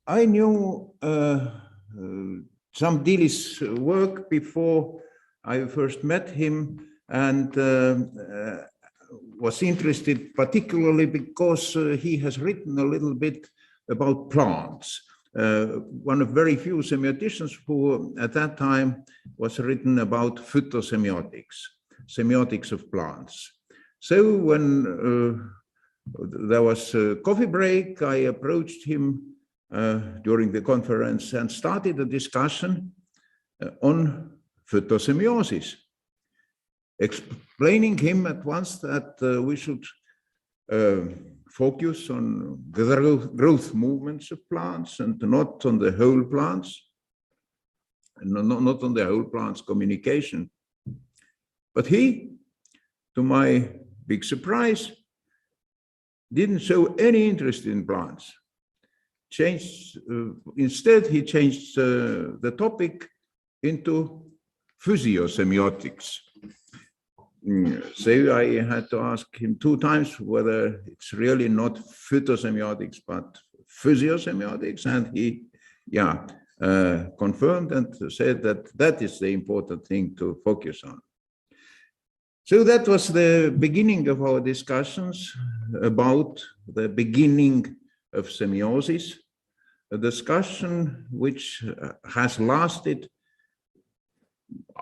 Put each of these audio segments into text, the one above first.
I knew some Deely's work before I first met him, and was interested particularly because he has written a little bit about plants. One of very few semioticians who at that time was written about phytosemiotics, semiotics of plants. So when there was a coffee break, I approached him during the conference and started a discussion on phytosemiosis, explaining him at once that we should focus on the growth movements of plants and not on the whole plants, and not on the whole plants communication. But he, to my big surprise, didn't show any interest in plants. Instead, he changed the topic into physiosemiotics. So I had to ask him 2 times whether it's really not phytosemiotics, but physiosemiotics. And he, confirmed and said that that is the important thing to focus on. So that was the beginning of our discussions about the beginning of semiosis, a discussion which has lasted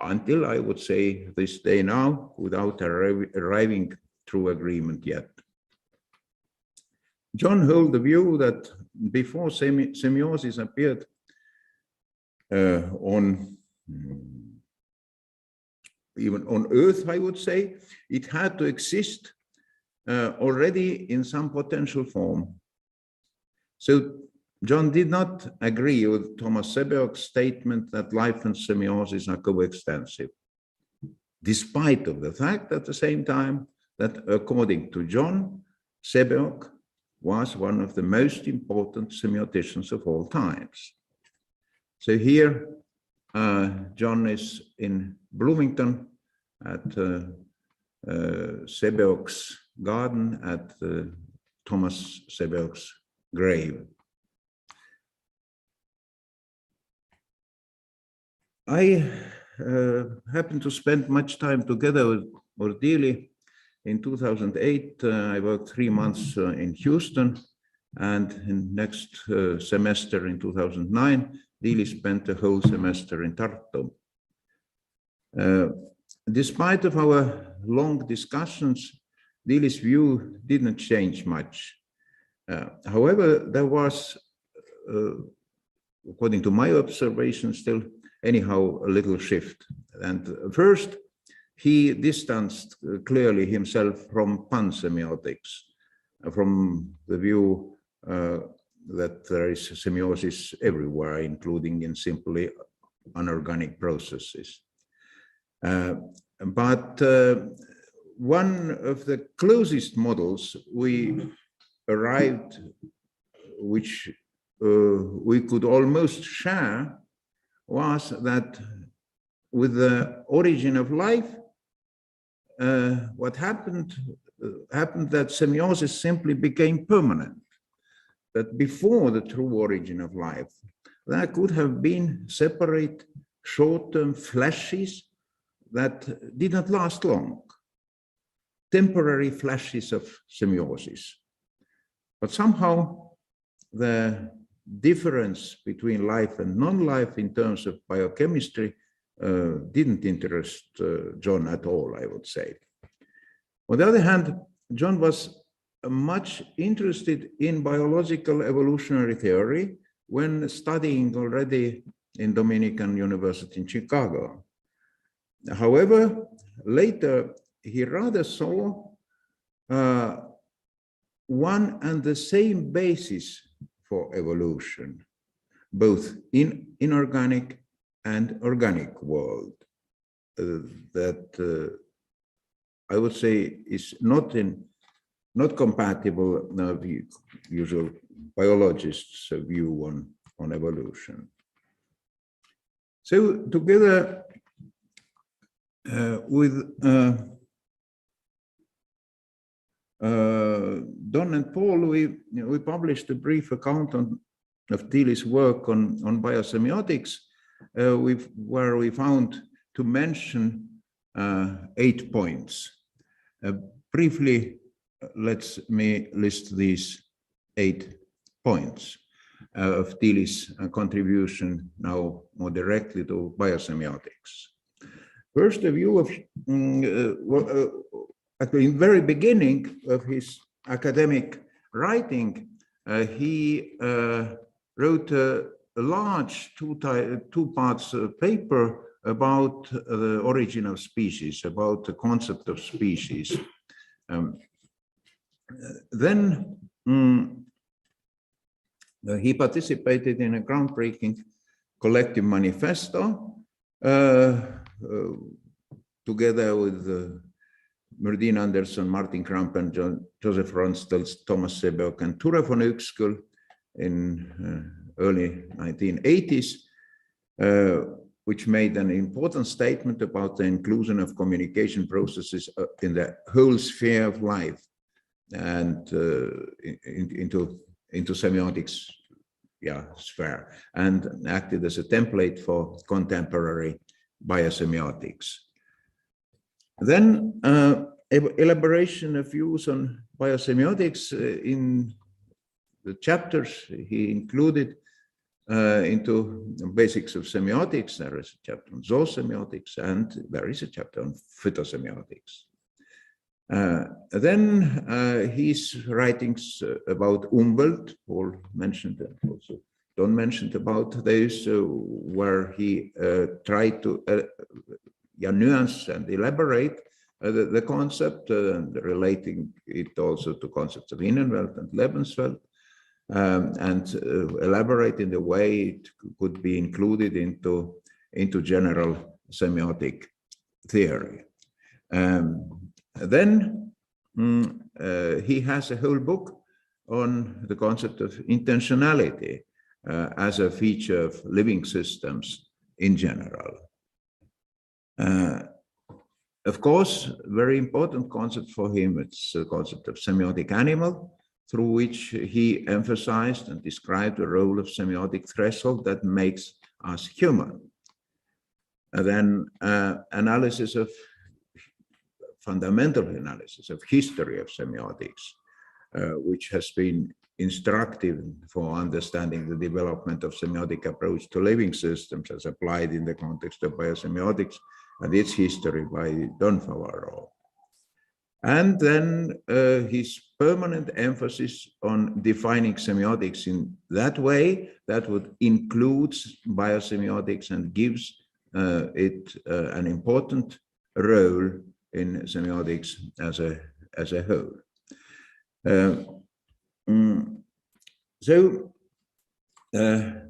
until, I would say, this day now, without arriving through agreement yet. John held the view that before semiosis appeared even on Earth, I would say, it had to exist already in some potential form. So John did not agree with Thomas Sebeok's statement that life and semiosis are coextensive, despite of the fact at the same time that, according to John, Sebeok was one of the most important semioticians of all times. So here, John is in Bloomington at Sebeok's garden, at Thomas Sebeok's grave. I happened to spend much time together with Deely. In 2008, I worked 3 months in Houston, and in next semester in 2009, Deely spent a whole semester in Tartu. Despite of our long discussions, Deely's view didn't change much. However, there was, according to my observation, still anyhow a little shift. And first, he distanced clearly himself from pansemiotics, from the view that there is semiosis everywhere, including in simply inorganic processes. But one of the closest models we arrived, which we could almost share, was that with the origin of life, what happened that semiosis simply became permanent. That before the true origin of life, there could have been separate short-term flashes that did not last long, temporary flashes of semiosis. But somehow the difference between life and non-life in terms of biochemistry didn't interest John at all, I would say. On the other hand, John was much interested in biological evolutionary theory when studying already in Dominican University in Chicago. However, later he rather saw one and the same basis for evolution, both in inorganic and organic world, that I would say is not compatible with the usual biologists' view on evolution. So together with Don and Paul, we published a brief account of Deely's work on biosemiotics, where we found to mention 8 points. Briefly, let me list these 8 points of Deely's contribution now more directly to biosemiotics. First, a view of, at the very beginning of his academic writing, he wrote a large two parts paper about the origin of species, about the concept of species. Then he participated in a groundbreaking collective manifesto together with Merdine Anderson, Martin Krampen, Joseph Ransdell, Thomas Sebeok, and Thure von Uexküll in early 1980s, which made an important statement about the inclusion of communication processes in the whole sphere of life and into semiotics sphere, and acted as a template for contemporary biosemiotics. Then elaboration of views on biosemiotics in the chapters he included into Basics of Semiotics. There is a chapter on zoösemiotics, and there is a chapter on phytosemiotics. Then his writings about Umwelt, Paul mentioned, and also Don mentioned about this, where he tried to nuance and elaborate the concept, relating it also to concepts of Innenwelt and Lebenswelt, and elaborate in the way it could be included into general semiotic theory. Then he has a whole book on the concept of intentionality as a feature of living systems in general. Of course, very important concept for him, it's the concept of semiotic animal, through which he emphasized and described the role of semiotic threshold that makes us human. And then fundamental analysis of history of semiotics, which has been instructive for understanding the development of semiotic approach to living systems as applied in the context of biosemiotics and its history by Don Favarro. And then his permanent emphasis on defining semiotics in that way that would include biosemiotics and gives it an important role in semiotics as a whole. So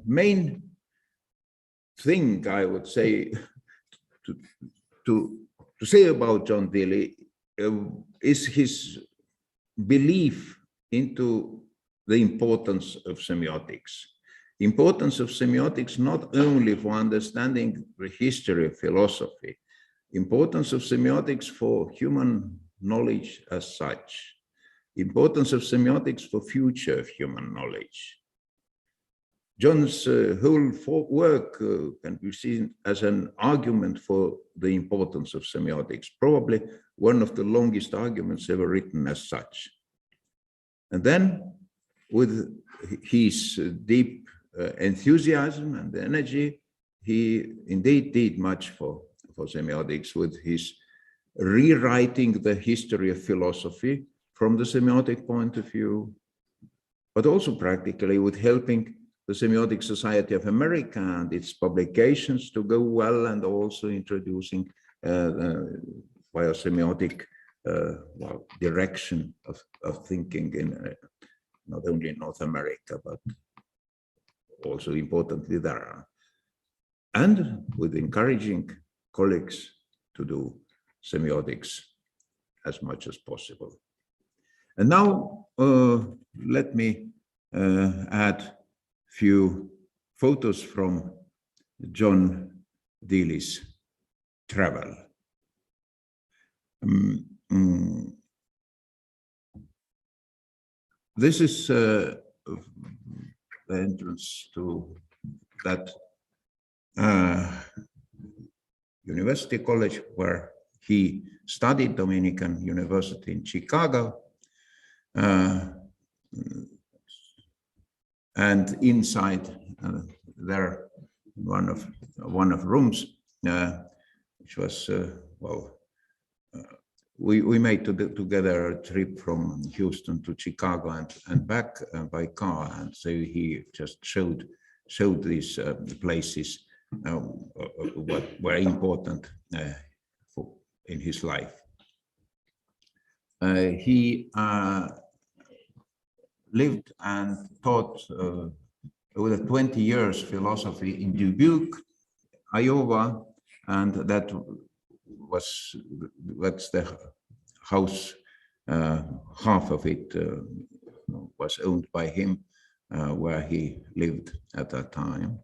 main thing I would say to say about John Deely is his belief into the importance of semiotics. Importance of semiotics not only for understanding the history of philosophy, importance of semiotics for human knowledge as such, importance of semiotics for future of human knowledge. John's whole work can be seen as an argument for the importance of semiotics, probably one of the longest arguments ever written as such. And then with his deep enthusiasm and energy, he indeed did much for semiotics with his rewriting the history of philosophy from the semiotic point of view, but also practically with helping the Semiotic Society of America and its publications to go well, and also introducing biosemiotic direction of thinking in not only in North America, but also importantly there. And with encouraging colleagues to do semiotics as much as possible. And now let me add few photos from John Deely's travel. This is the entrance to that university college where he studied, Dominican University in Chicago. And inside there, one of rooms, which was we made together a trip from Houston to Chicago and back by car, and so he just showed these places what were important in his life. He lived and taught over 20 years philosophy in Dubuque, Iowa, and that's the house. Half of it was owned by him, where he lived at that time,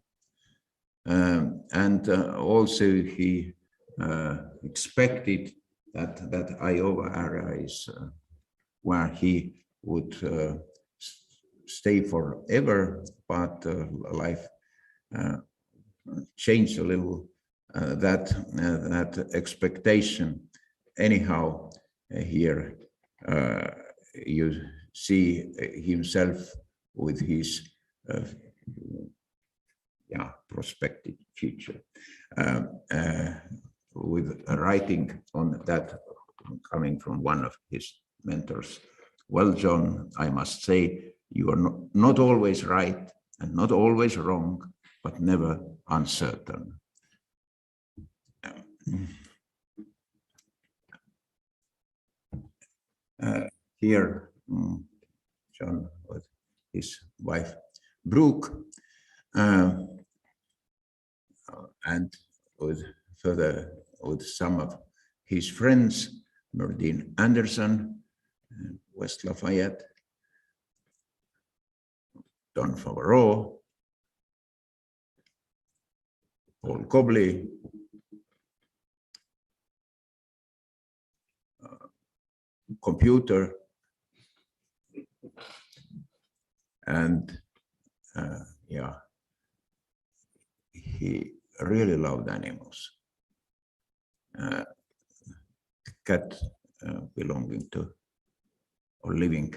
and also he expected that Iowa area is where he would stay forever, but life changed a little that expectation. Anyhow, here you see himself with his prospective future, with a writing on that coming from one of his mentors. Well, John, I must say, you are not always right and not always wrong, but never uncertain. Here, John with his wife, Brooke, and with some of his friends, Merdine Anderson, West Lafayette, Don Favreau, Paul Cobley, computer, and he really loved animals. Cat belonging to or living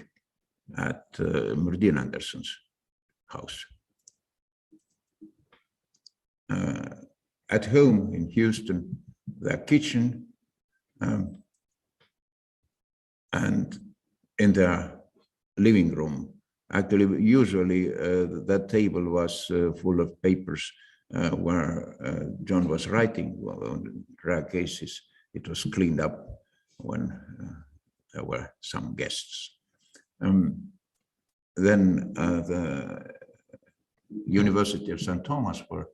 at Merdine Anderson's house. At home in Houston, their kitchen, and in their living room. Actually, usually that table was full of papers where John was writing. Well, on rare cases, it was cleaned up when there were some guests. Then the University of St. Thomas, where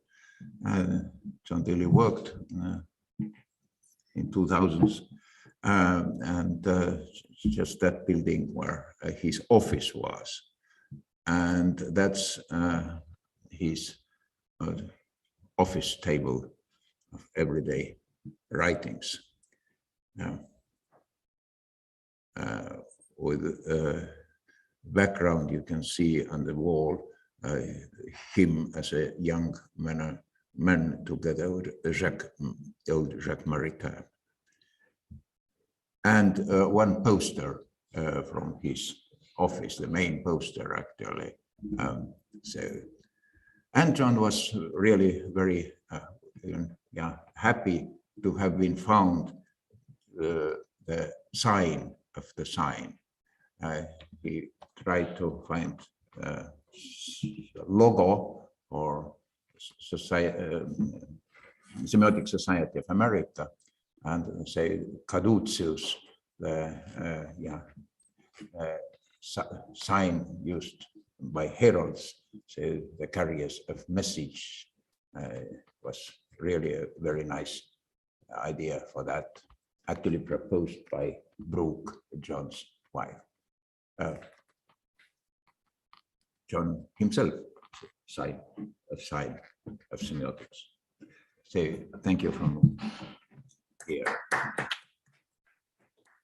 John Deely worked in 2000s, and just that building where his office was. And that's his office table of everyday writings. With background, you can see on the wall him as a young man together with old Jacques Maritain. And one poster from his office, the main poster actually. And John was really very happy to have been found the sign of the sign. He tried to find a logo for Semiotic Society of America, and say caduceus, the sign used by heralds, so the carriers of message, was really a very nice idea for that, actually proposed by Brooke, John's wife. John himself, sign of semiotics. So thank you from here.